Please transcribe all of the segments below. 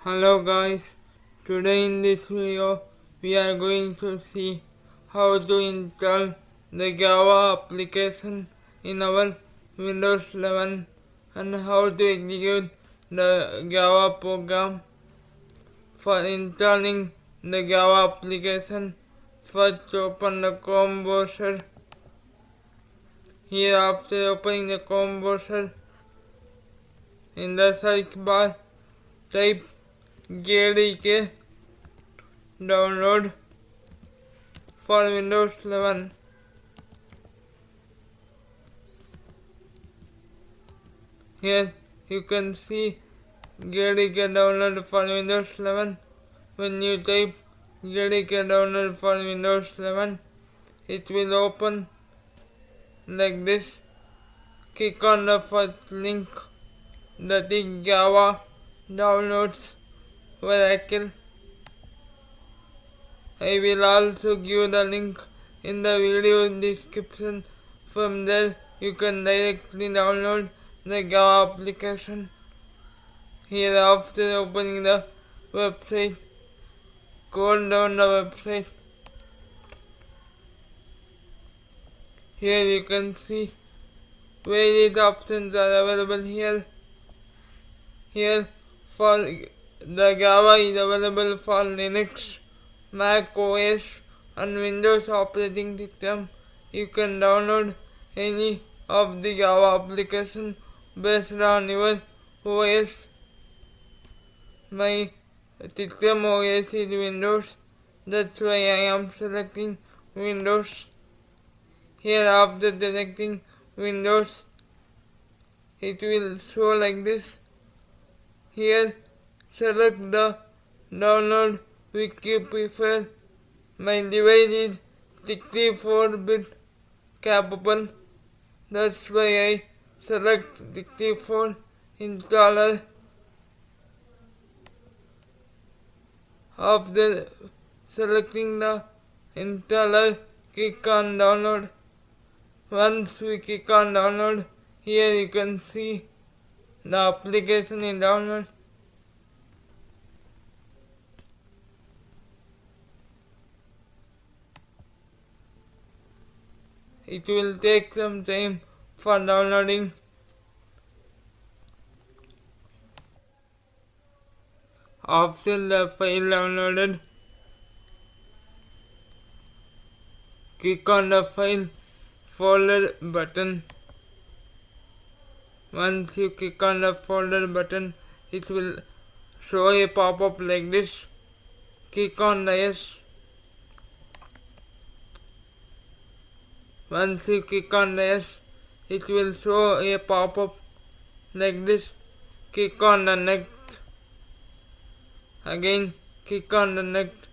Hello guys, today in this video we are going to see how to install the Java application in our Windows 11 and how to execute the Java program. For installing the Java application, first open the Chrome browser. Here after opening the Chrome browser, in the search bar type JDK download for Windows 11. Here you can see JDK download for Windows 11. When you type JDK download for Windows 11, it will open like this. Click on the first link, that is Java downloads Oracle. I will also give the link in the video description. From there you can directly download the Java application. Here after opening the website, scroll down the website. Here you can see various options are available here. Here for the Java is available for Linux, Mac OS and Windows operating system. You can download any of the Java application based on your OS. My system OS is Windows, that's why I am selecting Windows. Here after selecting Windows, it will show like this. Here select the download which you prefer. My device is 64-bit capable, that's why I select 64 installer. After selecting the installer, click on download. Once we click on download, here you can see the application is download. It will take some time for downloading. After the file downloaded, click on the file folder button. Once you click on the folder button, it will show a pop-up like this. Click on the yes. Once you click on the yes, it will show a pop-up like this. Click on the next. Again click on the next.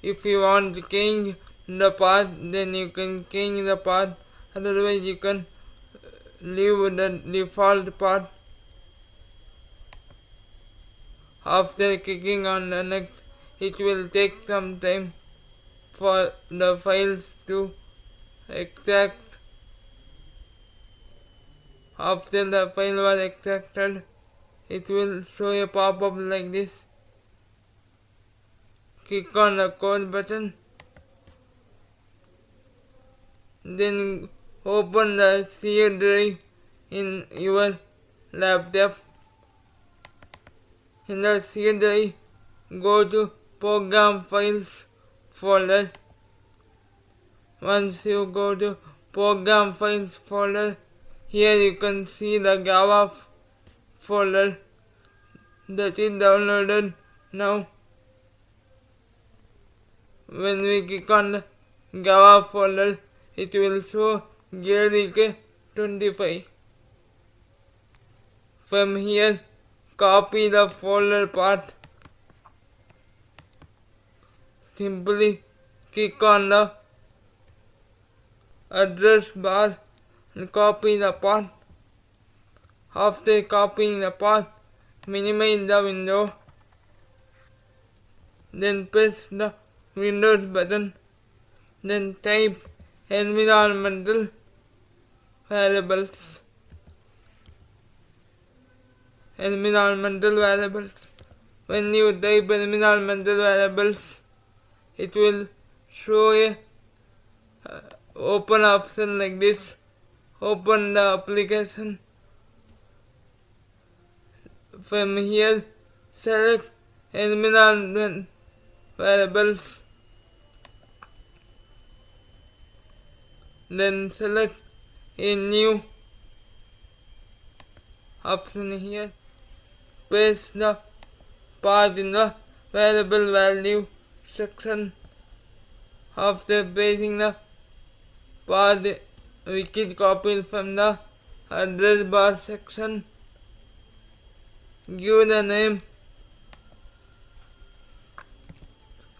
If you want to change the path, then you can change the path. Otherwise you can leave the default path. After clicking on the next, it will take some time for the files to extract. After the file was extracted, it will show a pop-up like this. Click on the code button. Then open the C drive in your laptop. In the C drive, go to Program Files folder. Once you go to Program Files folder, here you can see the Java folder that is downloaded now. When we click on the Java folder, it will show JDK 25. From here, copy the folder path. Simply click on the address bar and copy the path. After copying the path, minimize the window. Then press the Windows button. Then type environmental variables. when you type environmental variables, it will show a open option like this. Open the application. From here, select environment variables. Then select a new option here. Paste the path in the variable value section. After pasting the path, we can copy from the address bar section. Give the name.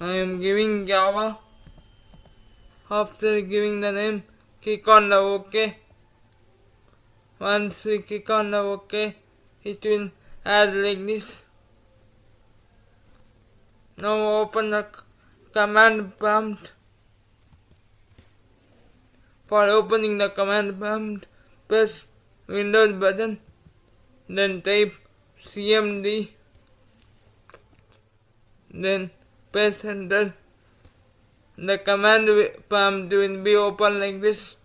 I am giving Java. After giving the name, click on the OK. Once we click on the OK, it will add like this. Now open the command prompt. For opening the command prompt, press Windows button, then type cmd, then press enter. The command prompt will be open like this.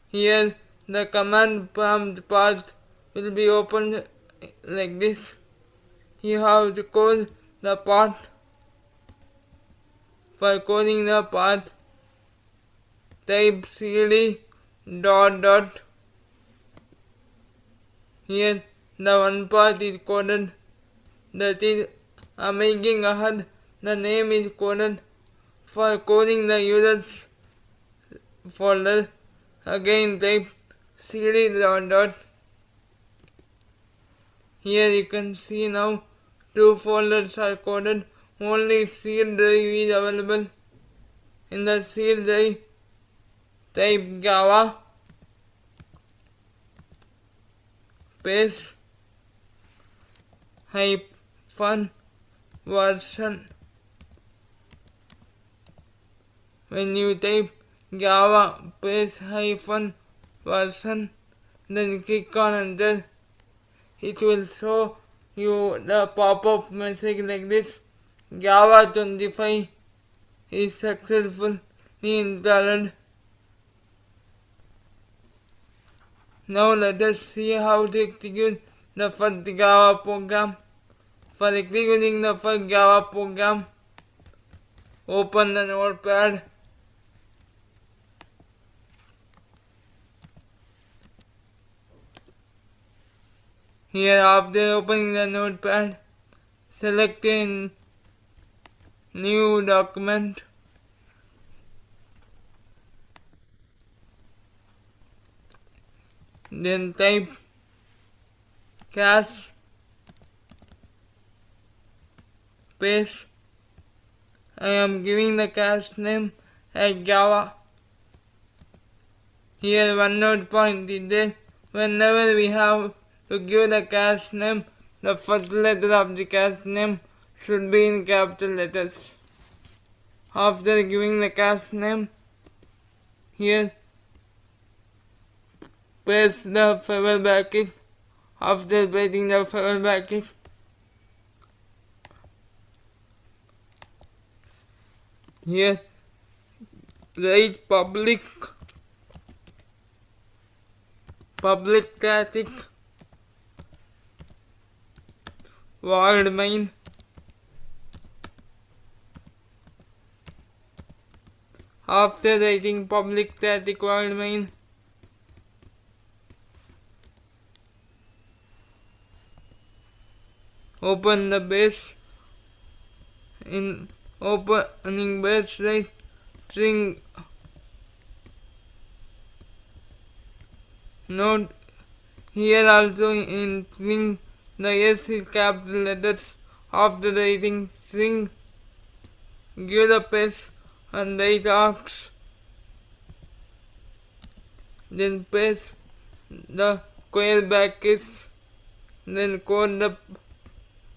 Here the command prompt path will be opened like this. You have to code the path. For coding the path, type cd dot dot. Here the one path is coded, that is making ahead. The name is coded. For coding the users folder, again type cd dot dot. Here you can see now two folders are coded. Only C drive is available. In the C drive, type Java, paste hyphen version. When you type Java paste hyphen version, then click on enter, it will show you the pop-up message like this. Java 25 is successfully installed. Now let us see how to execute the first Java program. For executing the first Java program, open the notepad. Here, after opening the notepad, select a new document. Then type cache, paste. I am giving the cache name as Java. Here one note point is there. Whenever we have to give the cache name, the first letter of the cache name should be in capital letters. After giving the cache name, here paste the file bracket. After pasting the file bracket, here write public static void main. After writing public static void main, open the base. In opening base, write string. Note here also in string the S is capital letters. After writing string, give the space and write arcs. Then paste the square brackets. Then code the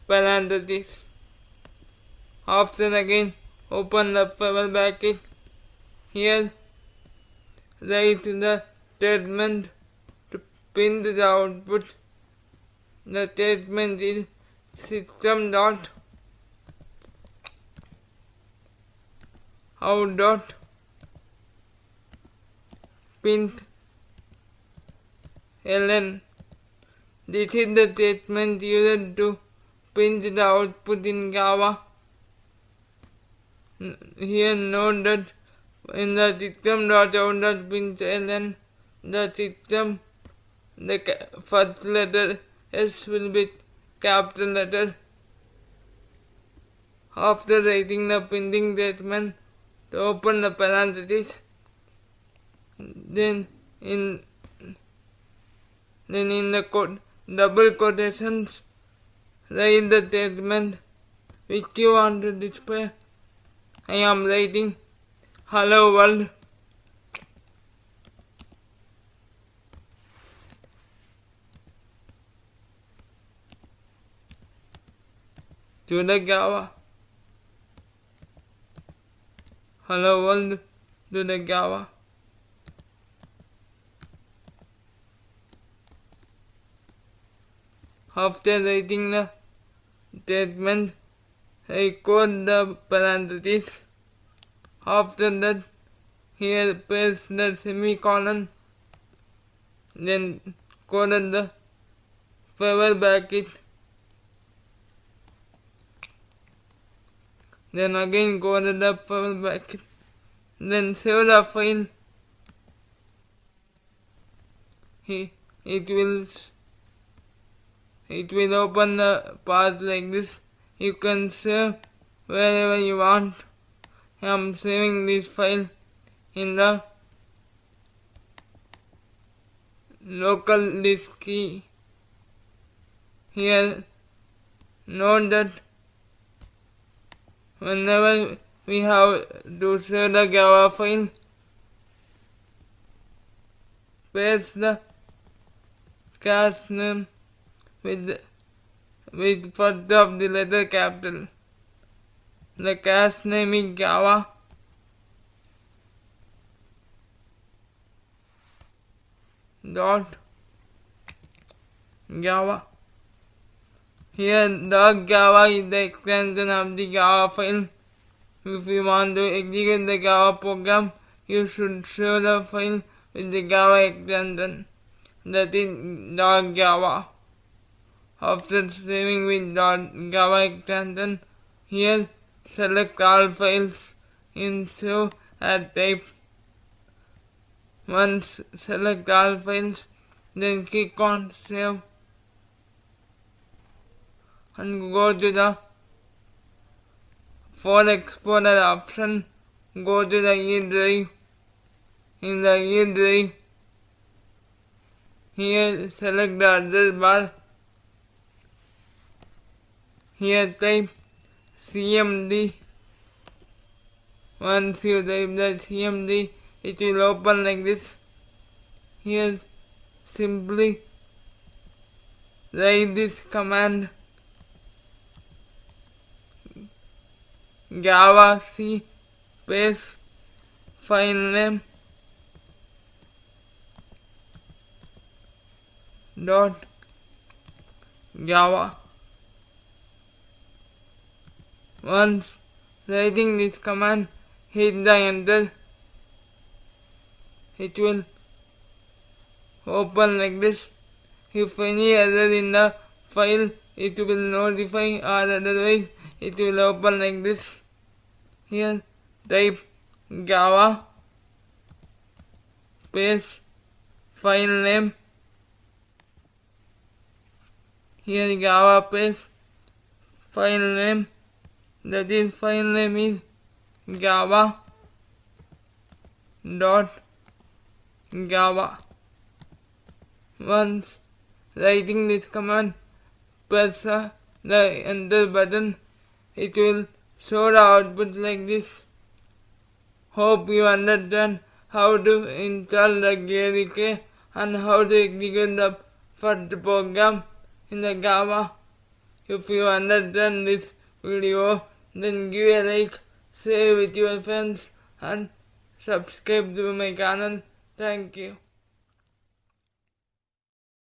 parentheses. After again open the file bracket. Here write the statement to print the output. The statement is system dot out dot print ln. This is the statement used to print the output in Java. Here note that in the system.out.println, the system, the first letter S will be capital letter. After writing the printing statement, to open the parentheses, then in the double quotations, write the statement which you want to display. I am writing hello world. To the Java. Hello world to the Java. After writing the statement, I code the parentheses. After that, here paste the semicolon, then coded the forever bracket, then again coded the forever bracket, then save the file. It will open the path like this. You can save wherever you want. I am saving this file in the local disk key. Here, note that whenever we have to save the Java file, paste the cache name with first of the letter capital. The cache name is Java. Dot Java. Here .java is the extension of the Java file. If you want to execute the Java program, you should save the file with the Java extension. That is .java. After saving with .java extension, here select all files in save as type. Once select all files, then click on save and go to the file explorer option. Go to the E drive. In the E drive, here select the address bar. Here type cmd. Once you type the cmd, it will open like this. Here simply write this command Java C space file name dot Java. Once writing this command, hit the enter. It will open like this. If any error in the file, it will notify, or otherwise it will open like this. Here type Java space file name. Here Java space file name. That is file name is Java dot Java. Once writing this command, press the enter button. It will show the output like this. Hope you understand how to install the JDK and how to execute the first program in the Java. If you understand this video, then give a like, share with your friends, and subscribe to my channel. Thank you.